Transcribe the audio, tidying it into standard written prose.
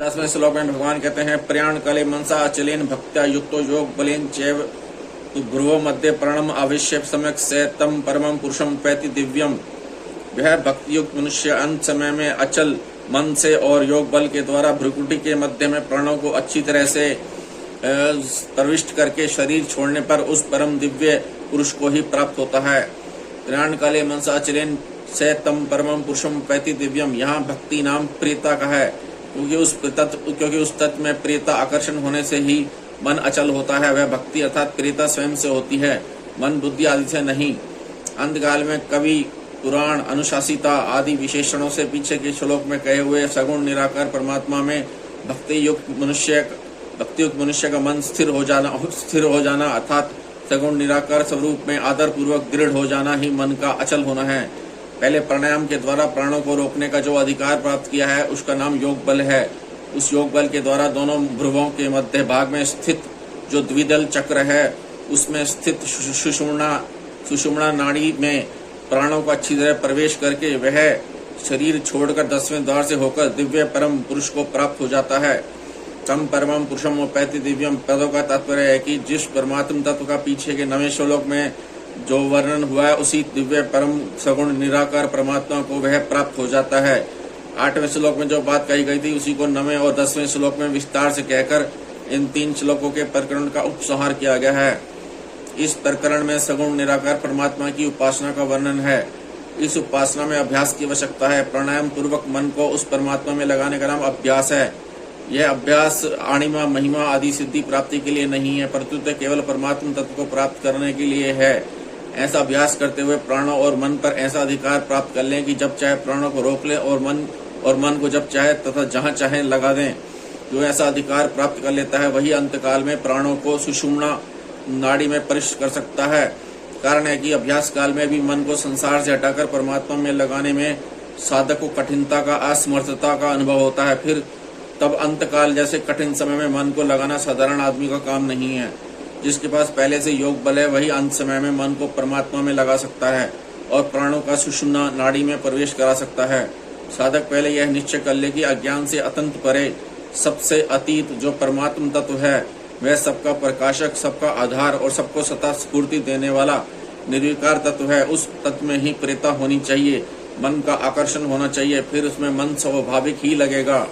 10वें श्लोक में भगवान कहते हैं प्रयाण काले मनसा अचलेन भक्त्या युक्तो योग बलेन चैव भ्रुवो मध्य प्रणम आविश्य सम्यक से तम परमं पुरुषम पैति दिव्यम। वह भक्ति युक्त मनुष्य अंत समय में अचल मन से और योग बल के द्वारा भ्रुकुटी के मध्य में प्राणों को अच्छी तरह से प्रविष्ट करके शरीर छोड़ने पर उस परम दिव्य पुरुष को ही प्राप्त होता है। प्रयाण काले मनसा अचलेन से तम परमं पुरुषम पैति दिव्यम। यहाँ भक्ति नाम प्रियता का है, क्योंकि उस तत्व में प्रियता आकर्षण होने से ही मन अचल होता है। वह भक्ति अर्थात प्रियता स्वयं से होती है, मन बुद्धि आदि से नहीं। अंतकाल में कवि पुराण अनुशासिता आदि विशेषणों से पीछे के श्लोक में कहे हुए सगुण निराकार परमात्मा में भक्ति युक्त मनुष्य का मन स्थिर हो जाना अर्थात सगुण निराकार स्वरूप में आदर पूर्वक दृढ़ हो जाना ही मन का अचल होना है। पहले प्राणायाम के द्वारा प्राणों को रोकने का जो अधिकार प्राप्त किया है उसका नाम योग बल है। उस योग बल के द्वारा दोनों भ्रुवों के मध्य भाग में स्थित जो द्विदल चक्र है उसमें स्थित सुषुम्ना नाड़ी में प्राणों को अच्छी तरह प्रवेश करके वह शरीर छोड़कर 10वें द्वार से होकर दिव्य परम पुरुष को प्राप्त हो जाता है। तम परमं पुरुषम पैति दिव्यम पदों का तात्पर्य है कि जिस परमात्म तत्व का पीछे के 9वें श्लोक में जो वर्णन हुआ है उसी दिव्य परम सगुण निराकार परमात्मा को वह प्राप्त हो जाता है। 8वें श्लोक में जो बात कही गई थी उसी को 9वें और 10वें श्लोक में विस्तार से कहकर इन 3 श्लोकों के प्रकरण का उपसंहार किया गया है। इस प्रकरण में सगुण निराकार परमात्मा की उपासना का वर्णन है। इस उपासना में अभ्यास की आवश्यकता है। प्राणायाम पूर्वक मन को उस परमात्मा में लगाने का नाम अभ्यास है। यह अभ्यास अणिमा महिमा आदि सिद्धि प्राप्ति के लिए नहीं है, परंतु केवल परमात्मा तत्व को प्राप्त करने के लिए है। ऐसा अभ्यास करते हुए प्राणों और मन पर ऐसा अधिकार प्राप्त कर लें कि जब चाहे प्राणों को रोक लें और मन को जब चाहे तथा जहाँ चाहे लगा दें। जो ऐसा अधिकार प्राप्त कर लेता है वही अंतकाल में प्राणों को सुषुम्ना नाड़ी में प्रविष्ट कर सकता है। कारण है कि अभ्यास काल में भी मन को संसार से हटाकर परमात्मा में लगाने में साधक को कठिनता का असमर्थता का अनुभव होता है। फिर तब अंतकाल जैसे कठिन समय में मन को लगाना साधारण आदमी का काम नहीं है। जिसके पास पहले से योग बल है वही अंत समय में मन को परमात्मा में लगा सकता है और प्राणों का सुषुम्ना नाड़ी में प्रवेश करा सकता है। साधक पहले यह निश्चय कर ले कि अज्ञान से अत्यंत परे सबसे अतीत जो परमात्म तत्व है वह सबका प्रकाशक, सबका आधार और सबको सता स्फूर्ति देने वाला निर्विकार तत्व है। उस तत्व में ही प्रियता होनी चाहिए, मन का आकर्षण होना चाहिए, फिर उसमें मन स्वाभाविक ही लगेगा।